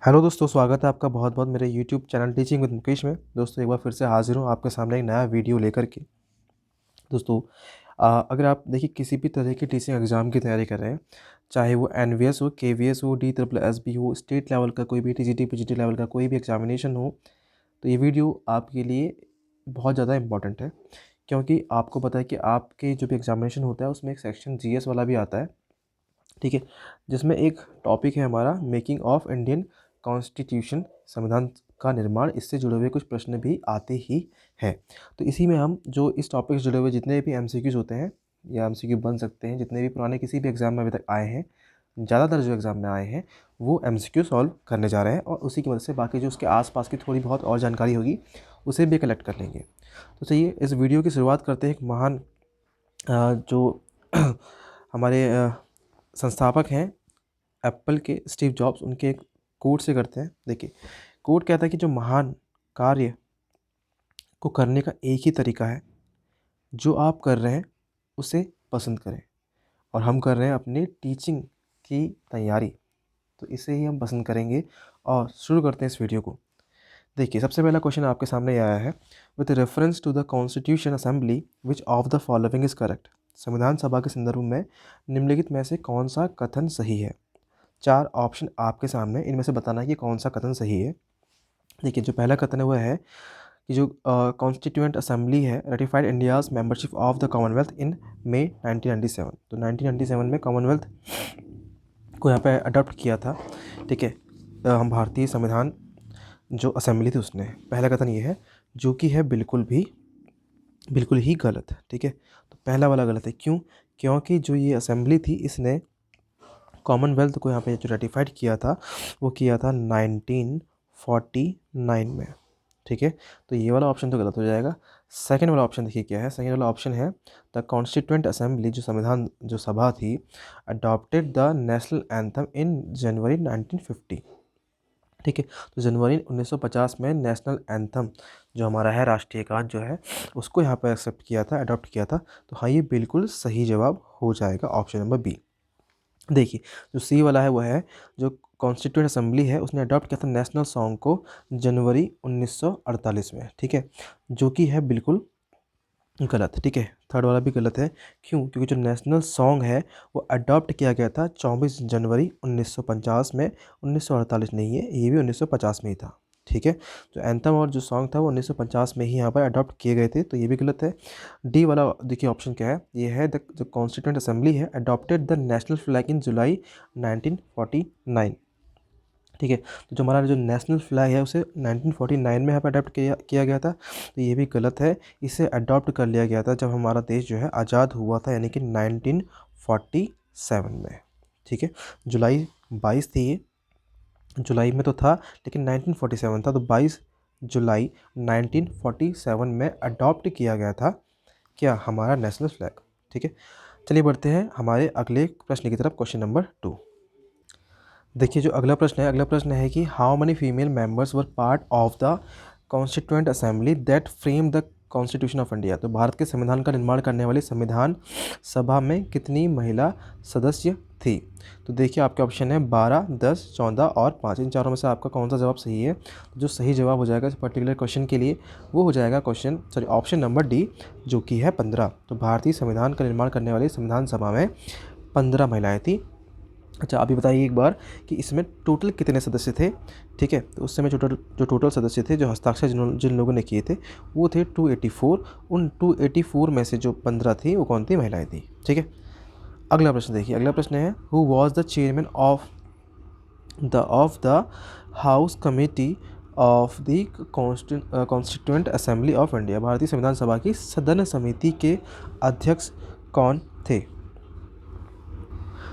Hello दोस्तों, स्वागत है आपका बहुत बहुत मेरे YouTube channel teaching with Mukesh में। दोस्तों एक बार फिर से हाजिर हूँ आपके सामने एक नया वीडियो लेकर के। दोस्तों अगर आप देखिए किसी भी तरह की टीचिंग एग्ज़ाम की तैयारी कर रहे हैं, चाहे वो एनवीएस हो, केवीएस हो, DSSB हो, स्टेट लेवल का कोई भी टीजीटी पीजीटी लेवल का कोई भी एग्जामिनेशन हो, तो ये वीडियो आपके लिए बहुत ज़्यादा इंपॉर्टेंट है। क्योंकि आपको पता है कि आपके जो भी एग्जामिनेशन होता है उसमें एक सेक्शन जीएस वाला भी आता है, ठीक है, जिसमें एक टॉपिक है हमारा मेकिंग ऑफ इंडियन कॉन्स्टिट्यूशन, संविधान का निर्माण। इससे जुड़े हुए कुछ प्रश्न भी आते ही हैं। तो इसी में हम जो इस टॉपिक से जुड़े हुए जितने भी एमसीक्यूज़ होते हैं या एमसीक्यू बन सकते हैं, जितने भी पुराने किसी भी एग्ज़ाम में अभी तक आए हैं, ज़्यादातर जो एग्ज़ाम में आए हैं, वो एमसीक्यू सॉल्व करने जा रहे हैं और उसी की मदद से बाकी जो उसके आसपास की थोड़ी बहुत और जानकारी होगी उसे भी कलेक्ट कर लेंगे। तो चलिए इस वीडियो की शुरुआत करते हैं एक महान जो हमारे संस्थापक हैं एप्पल के, स्टीव जॉब्स, उनके एक कोट से करते हैं। देखिए कोट कहता है कि जो महान कार्य को करने का एक ही तरीका है, जो आप कर रहे हैं उसे पसंद करें। और हम कर रहे हैं अपनी टीचिंग की तैयारी, तो इसे ही हम पसंद करेंगे। और शुरू करते हैं इस वीडियो को। देखिए सबसे पहला क्वेश्चन आपके सामने ये आया है, with reference to the constitution assembly which of the following is correct. संविधान सभा के संदर्भ में निम्नलिखित में से कौन सा कथन सही है। 4 ऑप्शन आपके सामने, इनमें से बताना है कि कौन सा कथन सही है। देखिए जो पहला कथन है वह है कि जो कॉन्स्टिट्यूएंट असेंबली है ratified India's membership of the Commonwealth in May 1997। तो 1997 में कॉमनवेल्थ को यहाँ पे अडॉप्ट किया था, ठीक है, हम भारतीय संविधान जो असेंबली थी उसने। पहला कथन ये है, जो कि है बिल्कुल ही गलत, ठीक है। तो पहला वाला गलत है। क्यों? क्योंकि जो ये असेंबली थी इसने कॉमनवेल्थ को यहाँ पे जो रेटिफाइड किया था वो किया था 1949 में, ठीक है। तो ये वाला ऑप्शन तो गलत हो जाएगा। सेकंड वाला ऑप्शन देखिए क्या है। सेकंड वाला ऑप्शन है द कॉन्स्टिट्यूएंट असेंबली, जो संविधान जो सभा थी, अडॉप्टेड द नेशनल एंथम इन जनवरी 1950, ठीक है। तो जनवरी 1950 में नेशनल एंथम जो हमारा है, राष्ट्रीय गान जो है, उसको यहाँ पर एक्सेप्ट किया था, अडॉप्ट किया था। तो हाँ, ये बिल्कुल सही जवाब हो जाएगा ऑप्शन नंबर बी। देखिए जो सी वाला है वो है जो कॉन्स्टिट्यूएंट असेंबली है उसने अडॉप्ट किया था नेशनल सॉन्ग को जनवरी 1948 में, ठीक है, जो कि है बिल्कुल गलत, ठीक है। थर्ड वाला भी गलत है। क्यों? क्योंकि जो नेशनल सॉन्ग है वो अडॉप्ट किया गया था 24 जनवरी 1950 में, 1948 नहीं है, ये भी 1950 में ही था, ठीक है। जो एंथम और जो सॉन्ग था वो 1950 में ही यहाँ पर अडॉप्ट किए गए थे, तो ये भी गलत है। डी वाला देखिए ऑप्शन क्या है, ये है द जो कॉन्स्टिट्यूएंट असेंबली है adopted the national flag in July 1949, ठीक है। तो जो हमारा जो नेशनल फ्लैग है उसे 1949 में यहाँ पर अडॉप्ट किया गया था, तो ये भी गलत है। इसे अडॉप्ट कर लिया गया था जब हमारा देश जो है आज़ाद हुआ था, यानी कि 1947 में, ठीक है। जुलाई 22 थी ये, जुलाई में तो था लेकिन 1947 था, तो 22 जुलाई 1947 में अडॉप्ट किया गया था क्या, हमारा नेशनल फ्लैग, ठीक है। चलिए बढ़ते हैं हमारे अगले प्रश्न की तरफ, क्वेश्चन नंबर 2। देखिए जो अगला प्रश्न है कि how many female members were part of the constituent assembly that frame the constitution of India. तो भारत के संविधान का निर्माण करने वाली संविधान सभा में कितनी महिला सदस्य थी। तो देखिए आपके ऑप्शन है 12, 10, 14 और 5। इन चारों में से आपका कौन सा जवाब सही है। तो जो सही जवाब हो जाएगा इस पर्टिकुलर क्वेश्चन के लिए वो हो जाएगा ऑप्शन नंबर डी, जो कि है 15। तो भारतीय संविधान का निर्माण करने वाली संविधान सभा में 15 महिलाएँ थी। अच्छा अभी बताइए एक बार कि इसमें टोटल कितने सदस्य थे, ठीक है। तो उस समय जो टोटल सदस्य थे, जो हस्ताक्षर जिन लोगों ने किए थे वो थे 284। उन 284 में से जो 15 थी वो कौन थी, महिलाएं थी, ठीक है। अगला प्रश्न देखिए, अगला प्रश्न है who was the chairman of the house committee of the constituent assembly of India. भारतीय संविधान सभा की सदन समिति के अध्यक्ष कौन थे।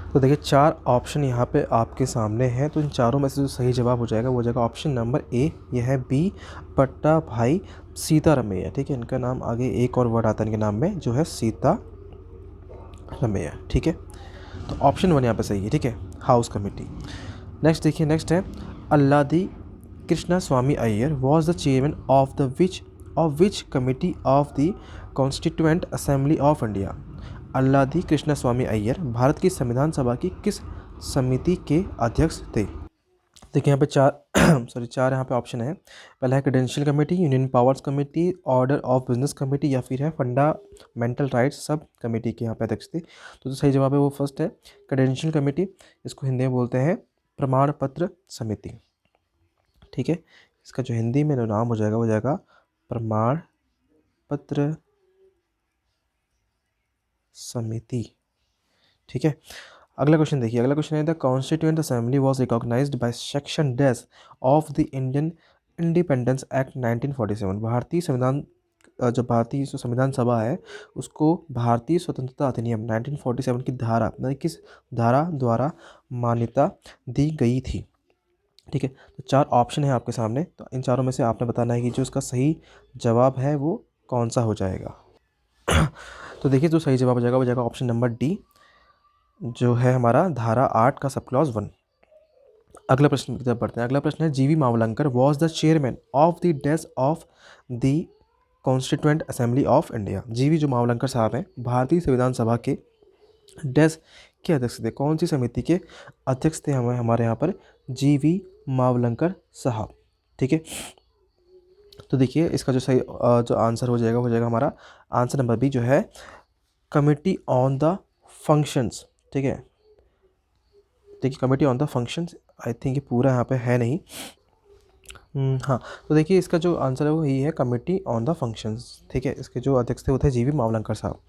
तो देखिए 4 ऑप्शन यहाँ पे आपके सामने हैं, तो इन चारों में से जो सही जवाब हो जाएगा वो हो जाएगा ऑप्शन नंबर ए, यह है बी, पट्टा भाई सीतारमैया, ठीक है। इनका नाम आगे एक और वर्ड आता है इनके नाम में जो है सीतारमैया, ठीक है। तो ऑप्शन 1 यहाँ पे सही है, ठीक है, हाउस कमेटी। नेक्स्ट देखिए, नेक्स्ट है Alladi Krishna Swamy Iyer was the chairman of which committee of the constituent assembly of India. Alladi Krishna Swamy Iyer Bharat की संविधान सभा की किस समिति के अध्यक्ष थे। देखिए यहाँ पे चार सॉरी चार यहाँ पे ऑप्शन है। पहला है credential committee, union powers committee, order of business committee, या फिर है फंडामेंटल राइट्स सब कमेटी के यहाँ पे अध्यक्ष थे। तो जो सही जवाब है वो फर्स्ट है क्रेडेंशियल कमेटी। इसको हिंदी में बोलते हैं प्रमाण पत्र समिति। ठीक है, इसका जो हिंदी में नाम हो जाएगा वो जाएगा प्रमाण पत्र समिति। ठीक है, अगला क्वेश्चन देखिए। अगला क्वेश्चन है the constituent assembly was recognised by section dash of the Indian Independence Act 1947। भारतीय संविधान जो भारतीय संविधान सभा है उसको भारतीय स्वतंत्रता अधिनियम 1947 की धारा मतलब किस धारा द्वारा मान्यता दी गई थी। ठीक है, तो चार ऑप्शन है आपके सामने, तो इन चारों में से आपने बताना है कि जो इसका सही जवाब है वो कौन सा हो जाएगा। तो देखिए जो सही जवाब हो जाएगा वो जाएगा ऑप्शन नंबर डी, जो है हमारा धारा 8 का सब क्लॉज 1। अगला प्रश्न की तरफ बढ़ते हैं। अगला प्रश्न है जीवी Mavalankar was the chairman of the desk of the constituent assembly of India. जीवी जो मावलंकर साहब हैं भारतीय संविधान सभा के डेस्क के अध्यक्ष थे। कौन सी समिति के अध्यक्ष थे हमारे यहाँ पर? जीवी मावलंकर साहब। ठीक है, तो देखिए इसका जो सही जो आंसर हो जाएगा हमारा आंसर नंबर बी, जो है कमिटी ऑन द फंक्शंस। ठीक है, देखिए committee on the functions, I think ये पूरा यहाँ पे है नहीं। हाँ, तो देखिए इसका जो आंसर है वो यही है कमिटी ऑन द फंक्शंस। ठीक है, इसके जो अध्यक्ष थे वो थे जीवी मावलंकर साहब।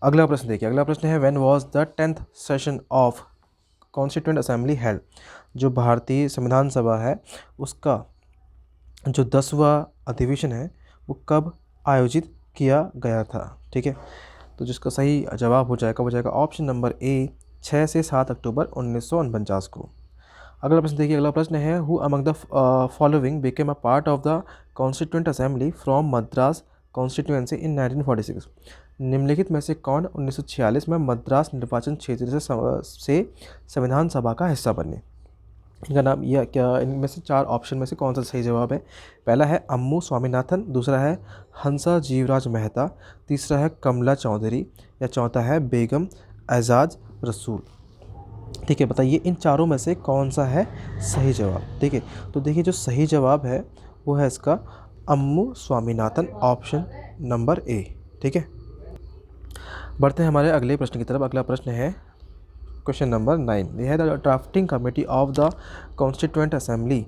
अगला प्रश्न देखिए। अगला प्रश्न है when was the 10th session of constituent assembly held. जो भारतीय संविधान सभा है उसका जो 10वां अधिवेशन है वो कब आयोजित किया गया था। ठीक है, तो जिसका सही जवाब हो जाएगा वो जाएगा ऑप्शन नंबर ए, 6 से 7 अक्टूबर 1949 को। अगला प्रश्न देखिए। अगला प्रश्न है who among the following became a part of the constituent assembly from Madras constituency in 1946। निम्नलिखित में से कौन 1946 में मद्रास निर्वाचन क्षेत्र से संविधान सभा का हिस्सा बने। इनका नाम यह क्या, इनमें से चार ऑप्शन में से कौन सा सही जवाब है? पहला है अम्मू स्वामीनाथन, दूसरा है हंसा जीवराज मेहता, तीसरा है कमला चौधरी, या चौथा है बेगम एजाज रसूल। ठीक है, बताइए इन चारों में से कौन सा है सही जवाब। ठीक है, तो देखिए जो सही जवाब है वो है इसका अम्मू स्वामीनाथन, ऑप्शन नंबर ए। ठीक है, बढ़ते हैं हमारे अगले प्रश्न की तरफ। अगला प्रश्न है क्वेश्चन नंबर 9। यह है the drafting committee of the constituent assembly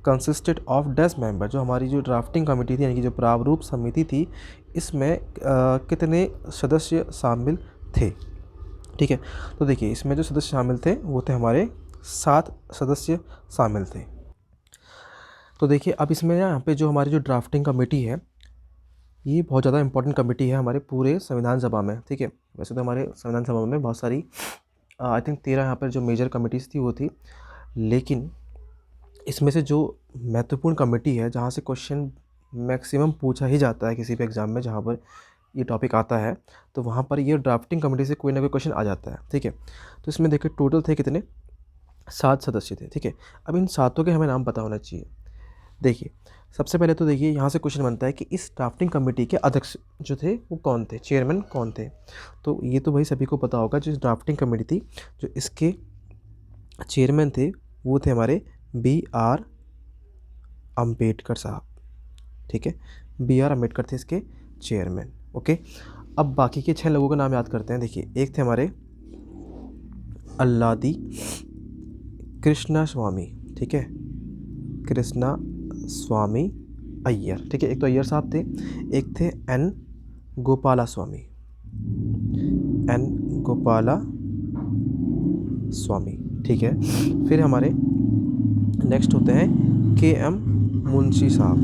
consisted of 10 member. जो हमारी जो ड्राफ्टिंग कमेटी थी यानी कि जो प्रारूप समिति थी इसमें कितने सदस्य शामिल थे। ठीक है, तो देखिए इसमें जो सदस्य शामिल थे वो थे हमारे 7 सदस्य शामिल थे। तो देखिए अब इसमें यहाँ पे जो हमारी जो ड्राफ्टिंग कमेटी है ये बहुत ज़्यादा इंपॉर्टेंट कमेटी है हमारे पूरे संविधान सभा में। ठीक है, वैसे तो हमारे संविधान सभा में बहुत सारी आई थिंक 13 यहाँ पर जो मेजर कमेटीज़ थी वो थी, लेकिन इसमें से जो महत्वपूर्ण कमेटी है जहाँ से क्वेश्चन मैक्सिमम पूछा ही जाता है किसी भी एग्ज़ाम में जहाँ पर ये टॉपिक आता है, तो वहाँ पर ये ड्राफ्टिंग कमेटी से कोई ना कोई क्वेश्चन आ जाता है। ठीक है, तो इसमें देखिए टोटल थे कितने, 7 सदस्य थे। ठीक है, अब इन सातों के हमें नाम पता होना चाहिए। देखिए सबसे पहले तो देखिए यहाँ से क्वेश्चन बनता है कि इस ड्राफ्टिंग कमेटी के अध्यक्ष जो थे वो कौन थे, चेयरमैन कौन थे। तो ये तो भाई सभी को पता होगा, जो ड्राफ्टिंग कमेटी थी जो इसके चेयरमैन थे वो थे हमारे B.R. अम्बेडकर साहब। ठीक है, B.R. अम्बेडकर थे इसके चेयरमैन। ओके, अब बाकी के 6 लोगों का नाम याद करते हैं। देखिए एक थे हमारे अल्लादी कृष्णा स्वामी। ठीक है, कृष्णा स्वामी अय्यर। ठीक है, एक तो अय्यर साहब थे, एक थे N. गोपाला स्वामी, N. गोपाला स्वामी। ठीक है, फिर हमारे नेक्स्ट होते हैं K.M. मुंशी साहब।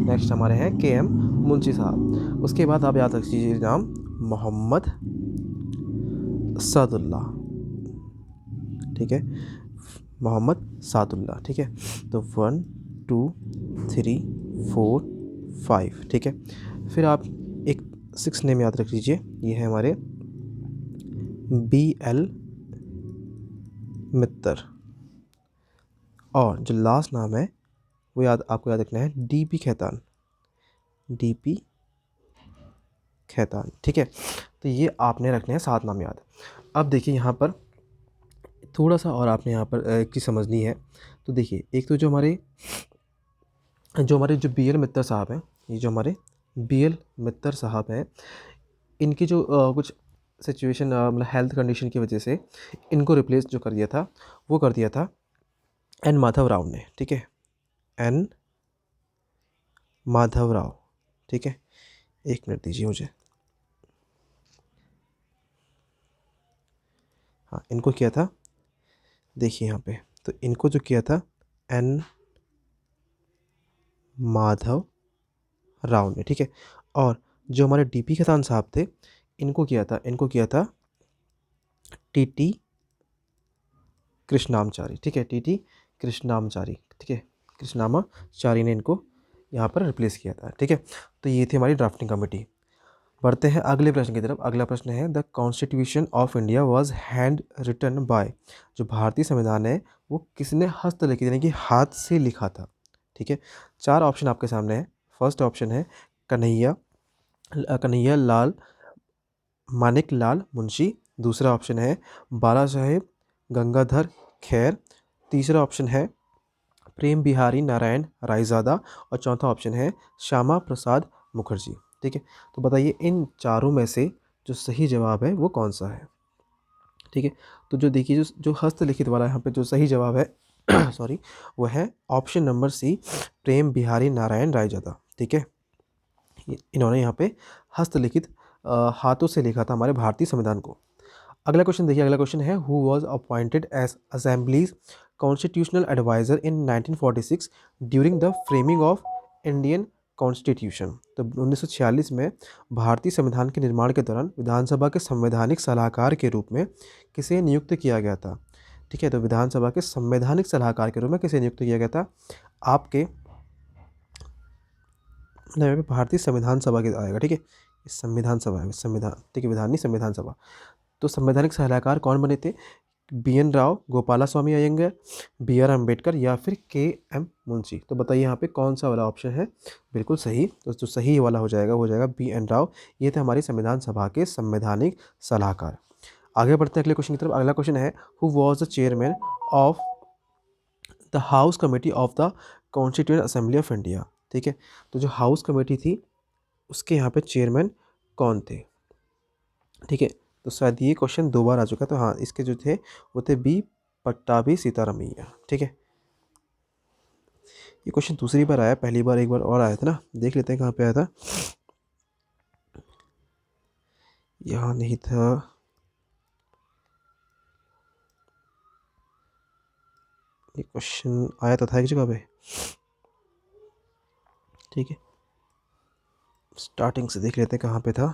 नेक्स्ट हमारे हैं K.M. मुंशी साहब। उसके बाद आप याद रख लीजिए नाम मोहम्मद सादुल्ला। ठीक है, मोहम्मद सादुल्ला। ठीक है, तो 1 2 3 4 5। ठीक है, फिर आप एक 6 नेम याद रख लीजिए, ये है हमारे B.L. मित्तर, और जो लास्ट नाम है वो आपको याद रखना है D.P. खेतान, D.P. खेतान। ठीक है, तो ये आपने रखने हैं 7 नाम याद। अब देखिए यहाँ पर थोड़ा सा और आपने यहाँ पर एक चीज़ समझनी है। तो देखिए, एक तो जो बी एल मित्तर साहब हैं, ये जो हमारे बी एल मित्तर साहब हैं, इनकी जो कुछ सिचुएशन मतलब हेल्थ कंडीशन की वजह से इनको रिप्लेस जो कर दिया था, वो कर दिया था एन माधव राव ने। ठीक है, एन माधव राव। ठीक है, एक मिनट दीजिए मुझे। हाँ, इनको किया था, देखिए यहाँ पे, तो इनको जो किया था एन माधव राव ने। ठीक है, और जो हमारे डीपी खेतान साहब थे, इनको किया था टीटी कृष्णामचारी। ठीक है, टीटी कृष्णामचारी। ठीक है, कृष्णामाचारी ने इनको यहाँ पर रिप्लेस किया था। ठीक है, तो ये थी हमारी ड्राफ्टिंग कमेटी। बढ़ते हैं अगले प्रश्न की तरफ। अगला प्रश्न है, the constitution of India was hand written by. जो भारतीय संविधान है वो किसने हस्तलिखित यानी कि हाथ से लिखा था। ठीक है, 4 ऑप्शन आपके सामने है। फर्स्ट ऑप्शन है कन्हैया लाल मानिक लाल मुंशी। दूसरा ऑप्शन है बाला साहेब गंगाधर खैर। तीसरा ऑप्शन है प्रेम बिहारी नारायण रायज़ादा। और चौथा ऑप्शन है श्यामा प्रसाद मुखर्जी। ठीक है, तो बताइए इन चारों में से जो सही जवाब है वो कौन सा है। ठीक है, तो जो देखिए जो हस्तलिखित वाला यहाँ पे जो सही जवाब है सॉरी, वो है ऑप्शन नंबर सी, प्रेम बिहारी नारायण रायज़ादा। ठीक है, इन्होंने यहाँ पे हस्तलिखित हाथों से लिखा था हमारे भारतीय संविधान को। अगला क्वेश्चन देखिए, अगला क्वेश्चन है, who was appointed as assemblies constitutional adviser इन 1946 during the framing of Indian constitution. तो 1946 में भारतीय संविधान के निर्माण के दौरान विधानसभा के संवैधानिक सलाहकार के रूप में किसे नियुक्त किया गया था। ठीक है, तो विधानसभा के संवैधानिक सलाहकार के रूप में किसे नियुक्त किया गया था आपके नहीं, भारतीय संविधान सभा के आएगा। ठीक है, संविधान सभा है, संविधान, ठीक है, विधान नहीं, संविधान सभा। तो संवैधानिक सलाहकार कौन बने थे, B N Rau, Gopala Swami Ayyangar, B R Ambedkar या फिर के एम मुंशी। तो बताइए यहाँ पे कौन सा वाला ऑप्शन है बिल्कुल सही। तो जो सही वाला हो जाएगा बी एन राव। ये थे हमारी संविधान सभा के संवैधानिक सलाहकार। आगे बढ़ते हैं अगले क्वेश्चन की तरफ। अगला क्वेश्चन है, who was the chairman of the house committee of the constituent assembly of India. ठीक है, तो जो हाउस कमेटी थी उसके यहाँ पे चेयरमैन कौन थे। ठीक है, तो शायद ये क्वेश्चन 2 बार आ चुका है, तो हाँ, इसके जो थे वो थे बी पट्टाभी सीतारामैया। ठीक है, ये क्वेश्चन दूसरी बार आया, पहली बार एक बार और आया था ना, देख लेते हैं कहाँ पे आया था। यहाँ नहीं था, ये क्वेश्चन आया तो था एक जगह पे। ठीक है, स्टार्टिंग से देख लेते हैं कहाँ पे था।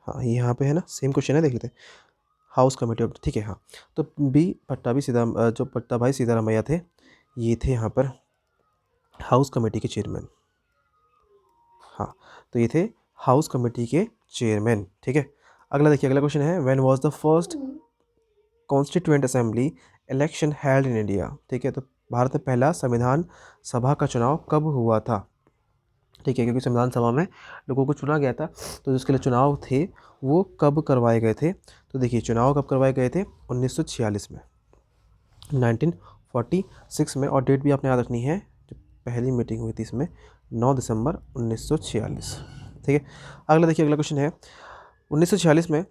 हाँ, ये यहाँ पे है ना, सेम क्वेश्चन है, देख लेते हैं। हाउस कमेटी ऑफ, ठीक है, हाँ, तो बी पट्टाभी जो पट्टाभाई सीतारामैया थे, ये थे यहाँ पर हाउस कमेटी के चेयरमैन। हाँ, तो ये थे हाउस कमेटी के चेयरमैन। ठीक है, अगला देखिए, अगला क्वेश्चन है, when was the first constituent assembly election held in India. ठीक है, तो भारत में पहला संविधान सभा का चुनाव कब हुआ था। ठीक है, क्योंकि संविधान सभा में लोगों को चुना गया था, तो जिसके लिए चुनाव थे वो कब करवाए गए थे। तो देखिए, चुनाव कब करवाए गए थे, 1946 में, 1946 में। और डेट भी आपने याद रखनी है, जो पहली मीटिंग हुई थी इसमें 9 दिसंबर 1946। ठीक है, अगला देखिए, अगला क्वेश्चन है, 1946 में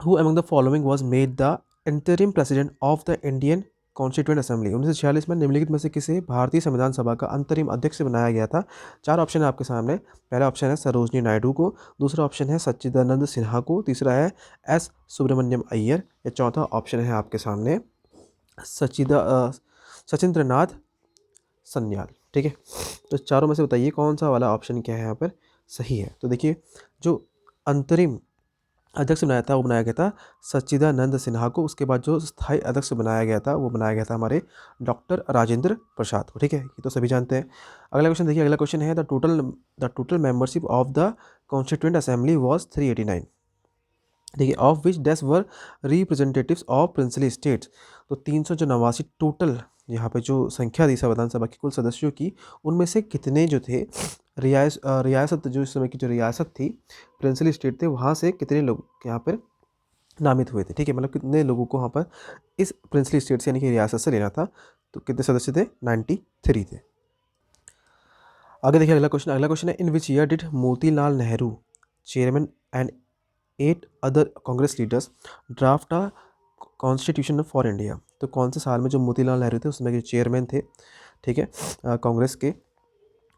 who among the following was made the interim president of the Indian constituent assembly. 1946 में निम्नलिखित में से किसे भारतीय संविधान सभा का अंतरिम अध्यक्ष बनाया गया था। 4 ऑप्शन है आपके सामने। पहला ऑप्शन है सरोजनी नायडू को, दूसरा ऑप्शन है सच्चिदानंद सिन्हा को, तीसरा है एस सुब्रमण्यम अय्यर, या चौथा ऑप्शन है आपके सामने सचिंद्र नाथ सन्याल। ठीक है, तो चारों में से बताइए कौन सा वाला ऑप्शन क्या है यहाँ पर सही है। तो देखिए, जो अंतरिम अध्यक्ष बनाया था वो बनाया गया था सच्चिदानंद सिन्हा को। उसके बाद जो स्थायी अध्यक्ष बनाया गया था वो बनाया गया था हमारे डॉक्टर राजेंद्र प्रसाद को। ठीक है, ये तो सभी जानते हैं। अगला क्वेश्चन देखिए, अगला क्वेश्चन है, the total membership of the constituent assembly was 389। देखिए, of which these were representatives of princely states. तो 389 टोटल यहाँ पे जो संख्या थी संविधान सभा की कुल सदस्यों की, उनमें से कितने जो थे रियासत, जो इस समय की जो रियासत थी प्रिंसली स्टेट थे, वहाँ से कितने लोग यहाँ पर नामित हुए थे, ठीक है। मतलब कितने लोगों को वहाँ पर इस प्रिंसली स्टेट से यानी कि रियासत से लेना था, तो कितने सदस्य थे, 93 थे। आगे देखिए अगला क्वेश्चन है, in which year did Motilal Nehru chairman and 8 other Congress leaders draft a constitution for India. तो कौन से साल में जो मोतीलाल नेहरू थे उसमें के चेयरमैन थे, ठीक है, कांग्रेस के,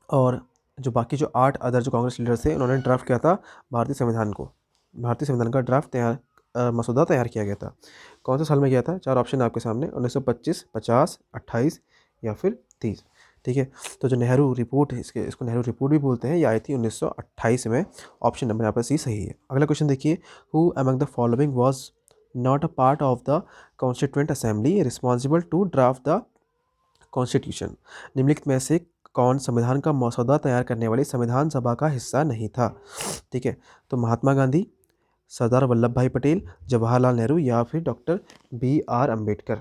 और जो बाकी जो 8 अदर जो कांग्रेस लीडर्स थे उन्होंने ड्राफ्ट किया था भारतीय संविधान को, भारतीय संविधान का ड्राफ्ट तैयार मसौदा तैयार किया गया था। कौन से साल में किया था? 4 ऑप्शन आपके सामने, 1925, 50, 28 या फिर 30, ठीक है। तो जो नेहरू रिपोर्ट है, इसको नेहरू रिपोर्ट भी बोलते हैं, ये आई थी 1928 में। ऑप्शन नंबर यहाँ पर सी सही है। अगला क्वेश्चन देखिए, who among the following was not a part of the constituent assembly responsible to draft the constitution. निम्नलिखित में से कौन संविधान का मसौदा तैयार करने वाली संविधान सभा का हिस्सा नहीं था, ठीक है। तो महात्मा गांधी, सरदार वल्लभ भाई पटेल, जवाहरलाल नेहरू या फिर डॉक्टर BR अम्बेडकर।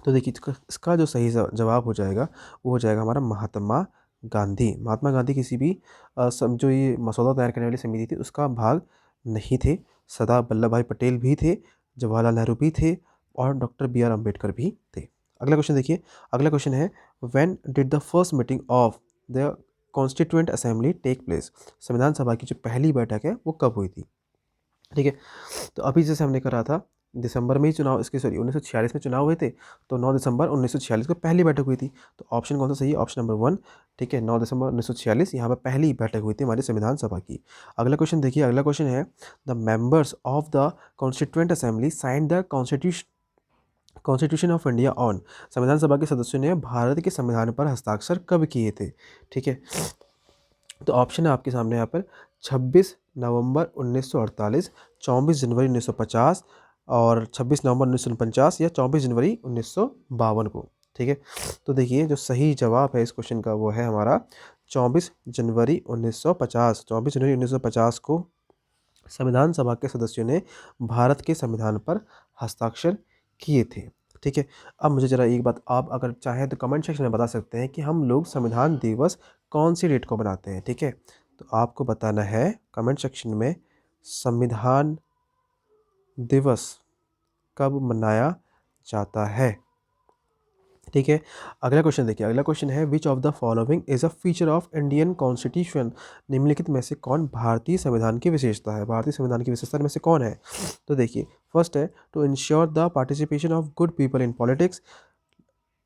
तो देखिए इसका जो सही जवाब हो जाएगा वो हो जाएगा हमारा महात्मा गांधी। महात्मा गांधी किसी भी जो ये मसौदा तैयार करने वाली समिति थी उसका भाग नहीं थे। सरदार वल्लभ भाई पटेल भी थे, जवाहरलाल नेहरू भी थे और डॉक्टर BR अम्बेडकर भी थे। अगला क्वेश्चन देखिए, अगला क्वेश्चन है, when did the first meeting of the constituent assembly take place. संविधान सभा की जो पहली बैठक है वो कब हुई थी, ठीक है। तो अभी जैसे हमने करा था दिसंबर में ही चुनाव, इसके सॉरी 1946 में चुनाव हुए थे, तो 9 दिसंबर 1946 को पहली बैठक हुई थी। तो ऑप्शन कौन सा सही है? ऑप्शन नंबर 1, ठीक है। 9 दिसंबर 1946 यहाँ पर पहली बैठक हुई थी हमारी संविधान सभा की। अगला क्वेश्चन देखिए, अगला क्वेश्चन है, the members of the constituent assembly signed the constitution of India on. संविधान सभा के सदस्यों ने भारत के संविधान पर हस्ताक्षर कब किए थे, ठीक है। तो ऑप्शन है आपके सामने यहाँ पर 26 नवंबर 1948, 24 जनवरी 1950 और 26 नवंबर 1949 या 24 जनवरी 1952 को, ठीक है। तो देखिए जो सही जवाब है इस क्वेश्चन का वो है हमारा 24 जनवरी 1950। 24 जनवरी 1950 को संविधान सभा के सदस्यों ने भारत के संविधान पर हस्ताक्षर किए थे, ठीक है। अब मुझे ज़रा एक बात आप अगर चाहें तो कमेंट सेक्शन में बता सकते हैं कि हम लोग संविधान दिवस कौन सी डेट को बनाते हैं, ठीक है। तो आपको बताना है कमेंट सेक्शन में संविधान दिवस कब मनाया जाता है, ठीक है। अगला क्वेश्चन देखिए, अगला क्वेश्चन है, विच of the following is a feature of Indian constitution. निम्नलिखित में से कौन भारतीय संविधान की विशेषता है? भारतीय संविधान की विशेषता में से कौन है? तो देखिए फर्स्ट है, to ensure the participation of good people in politics,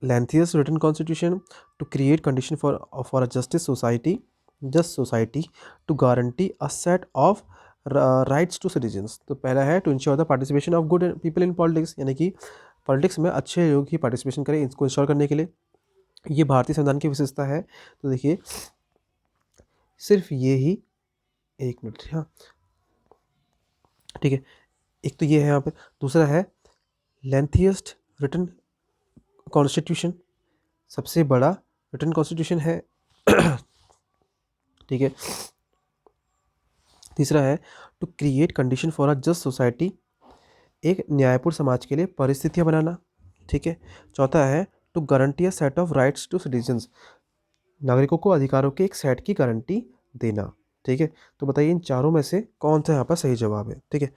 lengthiest written constitution, to create condition for a just society, to guarantee a set of rights to citizens. तो पहला है to ensure the participation of good people in politics, यानी कि politics में अच्छे लोग ही participation करें, इसको इंश्योर करने के लिए ये भारतीय संविधान की विशेषता है। तो देखिए सिर्फ ये ही, एक मिनट, हाँ ठीक है, एक तो ये है यहाँ पे, दूसरा है लेंथिएस्ट रिटन कॉन्स्टिट्यूशन, सबसे बड़ा रिटन कॉन्स्टिट्यूशन है ठीक है। तीसरा है to create condition for a just society, एक न्यायपूर्ण समाज के लिए परिस्थितियां बनाना, ठीक है। चौथा है to guarantee a set of rights to citizens, नागरिकों को अधिकारों के एक सेट की गारंटी देना, ठीक है। तो बताइए इन चारों में से कौन सा यहाँ पर सही जवाब है, ठीक है।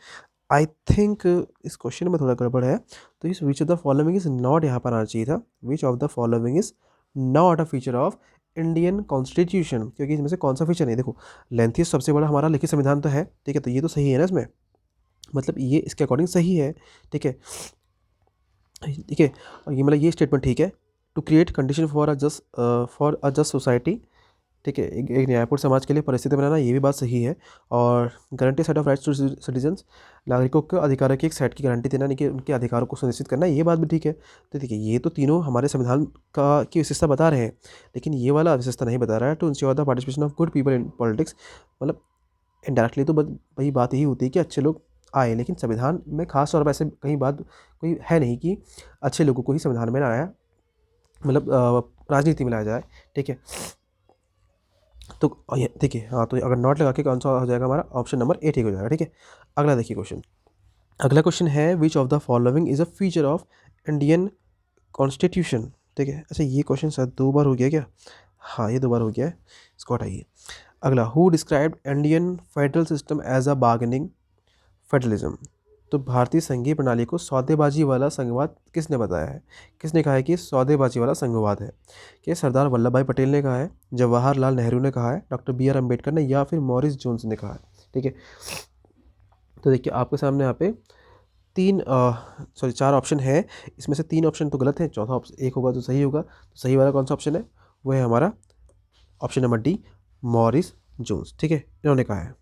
आई थिंक इस क्वेश्चन में थोड़ा गड़बड़ है, तो इस विच of the following is not यहाँ पर आना चाहिए था। विच of the following is not a feature of Indian constitution, क्योंकि इसमें से कौन सा फीचर नहीं, देखो लेंथीस्ट सबसे बड़ा हमारा लिखित संविधान तो है, ठीक है, तो ये तो सही है ना इसमें, मतलब ये इसके अकॉर्डिंग सही है, ठीक है, ठीक है। और ये मतलब ये स्टेटमेंट ठीक है, to create condition for a just society, ठीक है, एक न्यायपूर्ण समाज के लिए परिस्थिति बनाना, ये भी बात सही है। और guarantee set of rights to citizens, नागरिकों को अधिकारों की एक सेट की गारंटी देना, यानी कि उनके अधिकारों को सुनिश्चित करना, ये बात भी ठीक है। तो देखिए ये तो तीनों हमारे संविधान का की विशेषता बता रहे हैं, लेकिन ये वाला विशेषता नहीं बता रहा है, to ensure the participation of good people in politics. मतलब इनडायरेक्टली तो वही बात यही होती है कि अच्छे लोग आए, लेकिन संविधान में खास तौर पर ऐसे कहीं बात कोई है नहीं कि अच्छे लोगों को ही संविधान में लाया, मतलब राजनीति में लाया जाए, ठीक है। तो ठीक है, हाँ, तो अगर नॉट लगा के कौन सा हो जाएगा हमारा ऑप्शन नंबर ए ठीक हो जाएगा, ठीक है। अगला देखिए क्वेश्चन, अगला क्वेश्चन है विच of the following is a feature of Indian constitution, ठीक है। अच्छा ये क्वेश्चन शायद 2 बार हो गया क्या? हाँ ये 2 बार हो गया है, इसको हटाइए। अगला, who described Indian federal system as a bargaining federalism, तो भारतीय संघीय प्रणाली को सौदेबाजी वाला संघवाद किसने बताया है? किसने कहा है कि सौदेबाजी वाला संघवाद है? कि सरदार वल्लभ भाई पटेल ने कहा है, जवाहरलाल नेहरू ने कहा है, डॉक्टर बी आर अम्बेडकर ने, या फिर मॉरिस जोन्स ने कहा है। ठीक है, तो देखिए आपके सामने यहाँ पे चार ऑप्शन है। इसमें से 3 ऑप्शन तो गलत है, चौथा ऑप्शन एक होगा तो सही होगा। तो सही वाला कौन सा ऑप्शन है? वो है हमारा option number D, Morris Jones. ठीक है, इन्होंने कहा है।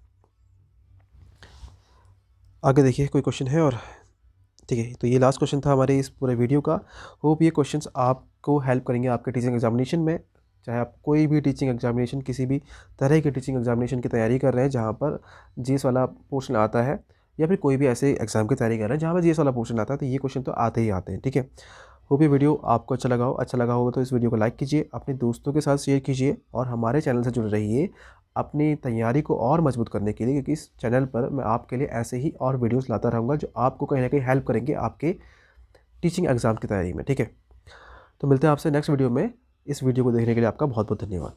आगे देखिए कोई क्वेश्चन है और? ठीक है, तो ये लास्ट क्वेश्चन था हमारे इस पूरे वीडियो का। होप ये क्वेश्चंस आपको हेल्प करेंगे आपके टीचिंग एग्जामिनेशन में। चाहे आप कोई भी टीचिंग एग्जामिनेशन, किसी भी तरह के टीचिंग एग्जामिनेशन की तैयारी कर रहे हैं जहाँ पर जीएस वाला पोर्शन आता है, या फिर कोई भी ऐसे एग्जाम की तैयारी कर रहे हैं जहाँ पर जीएस वाला पोर्शन आता है, तो ये क्वेश्चन तो आते ही आते हैं। ठीक है, होप ये वीडियो आपको अच्छा लगा होगा तो इस वीडियो को लाइक कीजिए, अपने दोस्तों के साथ शेयर कीजिए, और हमारे चैनल से जुड़े रहिए अपनी तैयारी को और मजबूत करने के लिए, क्योंकि इस चैनल पर मैं आपके लिए ऐसे ही और वीडियोस लाता रहूँगा जो आपको कहीं ना कहीं हेल्प करेंगे आपके टीचिंग एग्ज़ाम की तैयारी में। ठीक है, तो मिलते हैं आपसे नेक्स्ट वीडियो में। इस वीडियो को देखने के लिए आपका बहुत बहुत धन्यवाद।